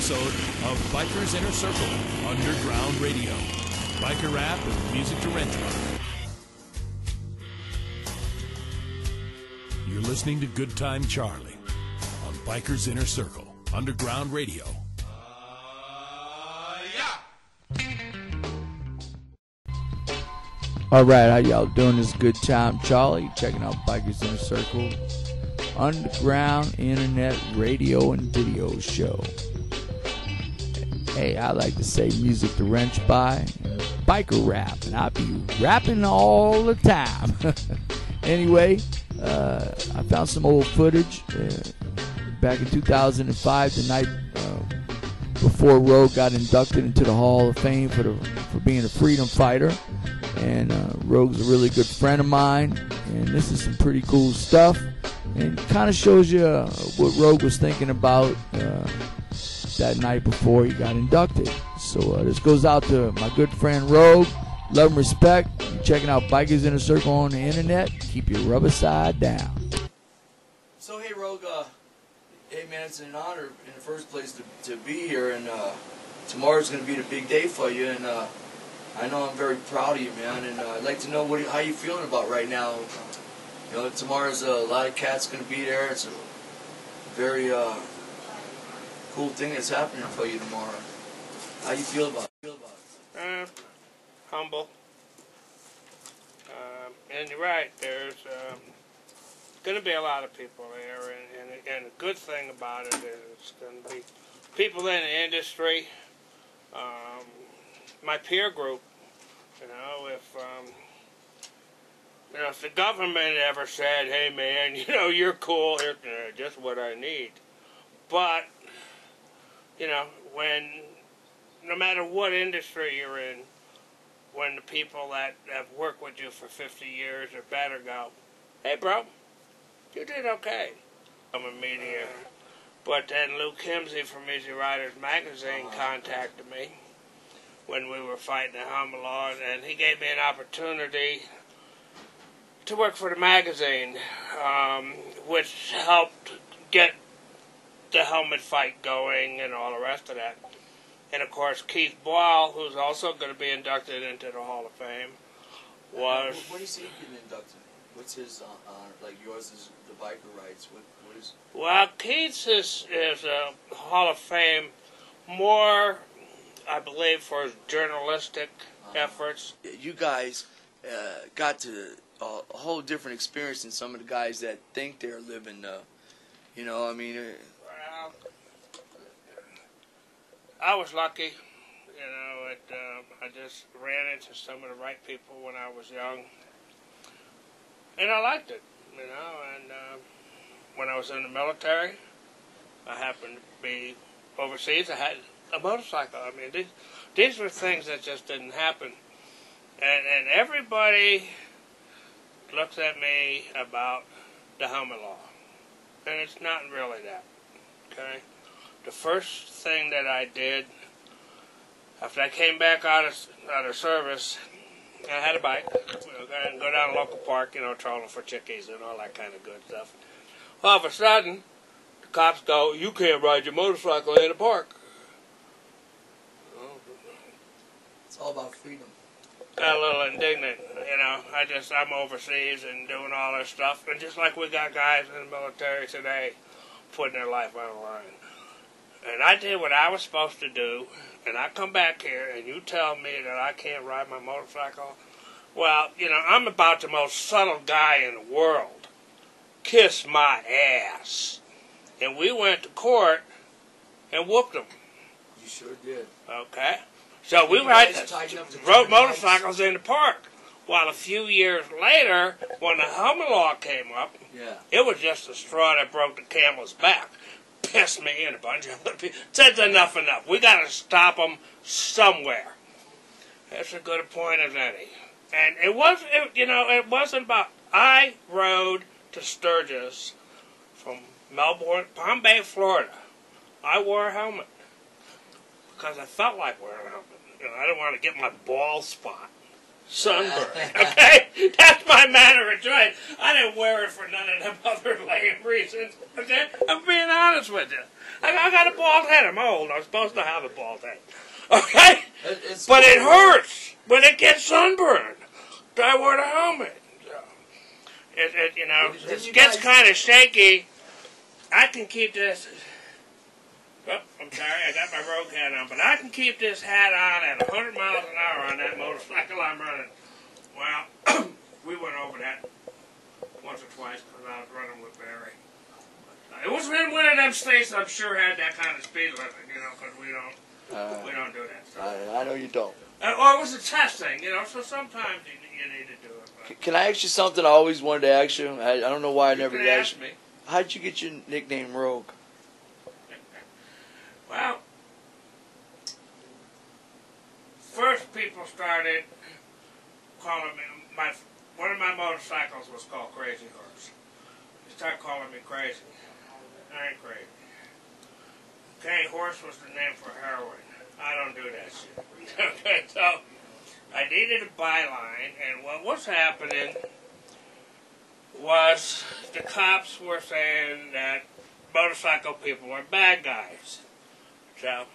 episode of Biker's Inner Circle, Underground Radio. Biker rap and music to rent by. You're listening to Good Time Charlie on Biker's Inner Circle, Underground Radio. Alright, how y'all doing? This is Good Time Charlie. Checking out Biker's Inner Circle, Underground Internet Radio and Video Show. Hey, I like to say music to wrench by, biker rap, and I be rapping all the time. Anyway, I found some old footage back in 2005, the night before Rogue got inducted into the Hall of Fame for being a freedom fighter. And Rogue's a really good friend of mine, and this is some pretty cool stuff, and kind of shows you what Rogue was thinking about that night before he got inducted. So this goes out to my good friend Rogue. Love and respect. You're checking out Biker's Inner Circle on the internet. Keep your rubber side down. So hey Rogue, hey man, it's an honor in the first place to be here, and tomorrow's going to be the big day for you, and I know I'm very proud of you, man, and I'd like to know how you feeling about right now. You know, tomorrow's a lot of cats going to be there. It's a very cool thing that's happening for you tomorrow. How you feel about it? Humble. And you're right, there's going to be a lot of people there, and the good thing about it is it's going to be people in the industry, my peer group. You know, if the government ever said, "Hey, man, you know, you're cool. Here's just what I need," but you know, no matter what industry you're in, when the people that have worked with you for 50 years or better go, "Hey, bro, you did okay." I'm a media, but then Luke Kimsey from Easy Riders Magazine contacted me when we were fighting the helmet law, and he gave me an opportunity to work for the magazine, which helped get the helmet fight going and all the rest of that. And of course, Keith Boyle, who's also going to be inducted into the Hall of Fame, was... What do you say he's getting inducted? What's his honor? Like yours is the biker rights. What is... Well, Keith's is a Hall of Fame more... I believe for his journalistic efforts. You guys got to a whole different experience than some of the guys that think they're living, you know, I mean... Well, I was lucky, you know, I just ran into some of the right people when I was young. And I liked it, you know, and when I was in the military, I happened to be overseas. I had a motorcycle. I mean, these were things that just didn't happen. And everybody looks at me about the helmet law. And it's not really that, okay? The first thing that I did, after I came back out of service, I had a bike. And go down to a local park, you know, trolling for chickies and all that kind of good stuff. All of a sudden, the cops go, "You can't ride your motorcycle in the park." It's all about freedom. Got a little indignant, you know. I'm overseas and doing all this stuff, and just like we got guys in the military today putting their life on the line. And I did what I was supposed to do, and I come back here, and you tell me that I can't ride my motorcycle? Well, you know, I'm about the most subtle guy in the world. Kiss my ass. And we went to court and whooped them. You sure did. Okay. So we rode motorcycles in the park. While a few years later, when the helmet law came up, it was just the straw that broke the camel's back. Pissed me and a bunch of other people. Said enough. We got to stop them somewhere. That's as good a point as any. And it wasn't about... I rode to Sturgis from Melbourne, Palm Bay, Florida. I wore a helmet because I felt like wearing a helmet. You know, I didn't want to get my bald spot. sunburn. Okay? That's my manner of choice. I didn't wear it for none of them other lame reasons. Okay? I'm being honest with you. I got a bald head. I'm old. I'm supposed to have a bald head. Okay? But it hurts when it gets sunburned. So I wore the helmet. So it gets kind of shaky. I can keep this. Oh, I'm sorry, I got my rogue hat on, but I can keep this hat on at 100 miles an hour on that motorcycle I'm running. Well, we went over that once or twice because I was running with Barry. It was in one of them states I'm sure had that kind of speed limit, because we don't do that stuff. I know you don't. Or it was a test thing, so sometimes you need to do it. But Can I ask you something I always wanted to ask you? I don't know why I never can asked ask me. How'd you get your nickname Rogue? Well, first people started calling me, one of my motorcycles was called Crazy Horse. They started calling me crazy. I ain't crazy. Okay, horse was the name for heroin. I don't do that shit. Okay, so I needed a byline, and what was happening was the cops were saying that motorcycle people are bad guys. So,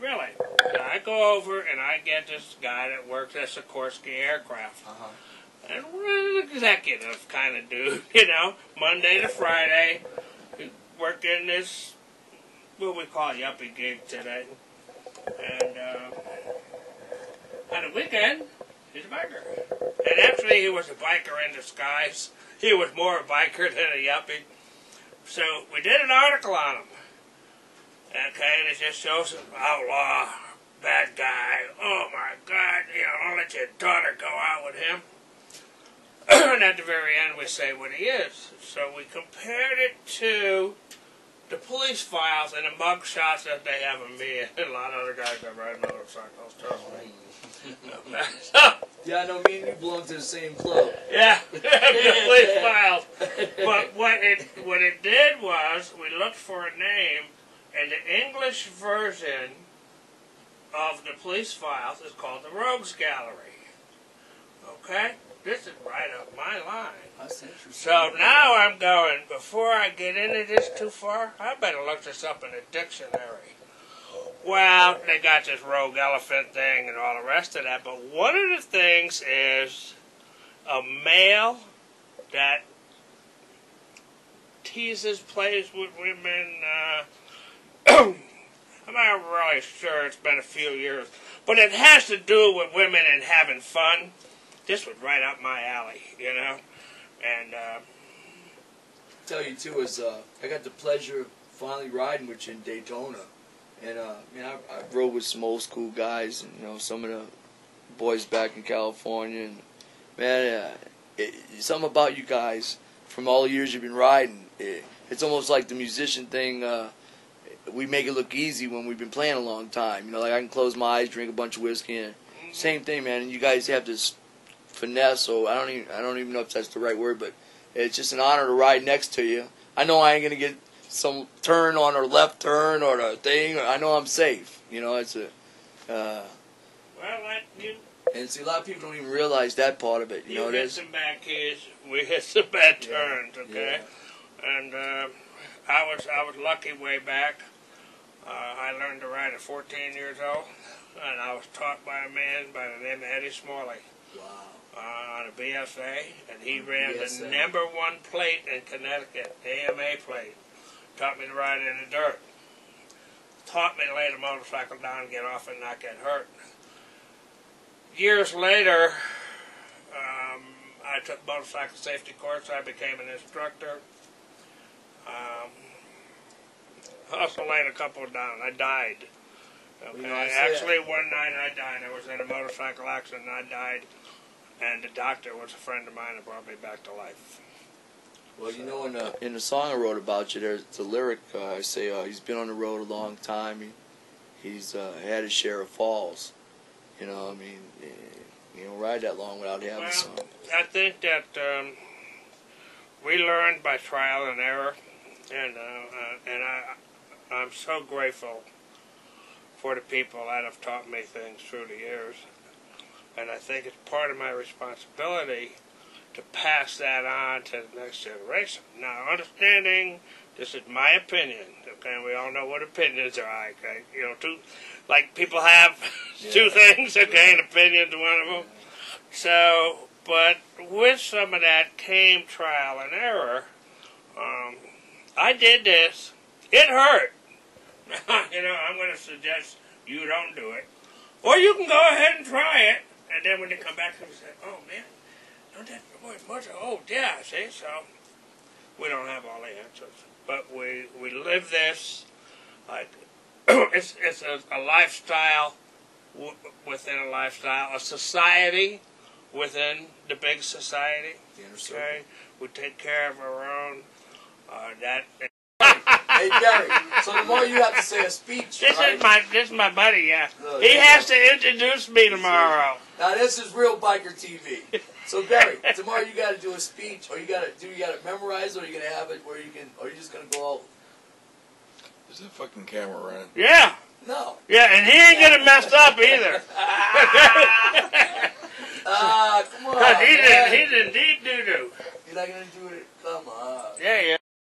really, I go over and I get this guy that works at Sikorsky Aircraft. And we're an executive kind of dude, Monday to Friday, working this, what we call yuppie gig today. And on the weekend, he's a biker. And actually, he was a biker in disguise. He was more a biker than a yuppie. So we did an article on him. Okay, and it just shows him outlaw, bad guy. Oh my God, don't let your daughter go out with him. And at the very end, we say what he is. So we compared it to the police files and the mug shots that they have of me and a lot of other guys that ride motorcycles. Trust me. So, Yeah, I know me and you belong to the same club. yeah, the police files. But what it did was we looked for a name. And the English version of the police files is called the Rogues Gallery. Okay? This is right up my line. That's interesting. So now I'm going, before I get into this too far, I better look this up in a dictionary. Well, they got this rogue elephant thing and all the rest of that, but one of the things is a male that teases, plays with women, I'm not really sure, it's been a few years. But it has to do with women and having fun. This was right up my alley, And, tell you too is I got the pleasure of finally riding with you in Daytona. And, I rode with some old school guys and, some of the boys back in California. And, man, something about you guys from all the years you've been riding. It's almost like the musician thing. We make it look easy when we've been playing a long time. Like I can close my eyes, drink a bunch of whiskey, and same thing, man. And you guys have this finesse. So I don't even know if that's the right word, but it's just an honor to ride next to you. I know I ain't gonna get some turn on or left turn or the thing. I know I'm safe. It's a. And see, a lot of people don't even realize that part of it. You hit some bad keys, we hit some bad turns, okay? Yeah. And I was lucky way back. I learned to ride at 14 years old, and I was taught by a man by the name of Eddie Smalley. Wow. On a BSA, and he ran the #1 plate in Connecticut, AMA plate. Taught me to ride in the dirt. Taught me to lay the motorcycle down, get off, and not get hurt. Years later, I took motorcycle safety course. I became an instructor. I also laid a couple down. I died. Okay. Actually, one night I died. I was in a motorcycle accident and I died. And the doctor was a friend of mine and brought me back to life. Well, in the song I wrote about you, there's a lyric. I say he's been on the road a long time. He's had his share of falls. You don't ride that long without having some. I think that we learned by trial and error, and I'm so grateful for the people that have taught me things through the years. And I think it's part of my responsibility to pass that on to the next generation. Now, understanding, this is my opinion, okay? And we all know what opinions are like, okay? You know, like people have two things, okay? And opinions one of them. So, but with some of that came trial and error. I did this. It hurt. You know, I'm going to suggest you don't do it. Or you can go ahead and try it. And then when you come back and say, oh, man, don't that boy much? Oh, yeah, see? So we don't have all the answers. But we live this. Like, it's a lifestyle within a lifestyle, a society within the big society. Okay? We take care of our own. Hey, Gary, so tomorrow you have to say a speech, This is my buddy, yeah. He has to introduce me tomorrow. Now, this is real biker TV. So, Gary, tomorrow you got to do a speech, or you got to memorize, or you going to have it where you can, or you just going to go out. Is that fucking camera running? Yeah. No. Yeah, and he ain't going to mess up either. Come on. Because he's in deep doo-doo. You're not going to do it. Come on. Yeah, yeah.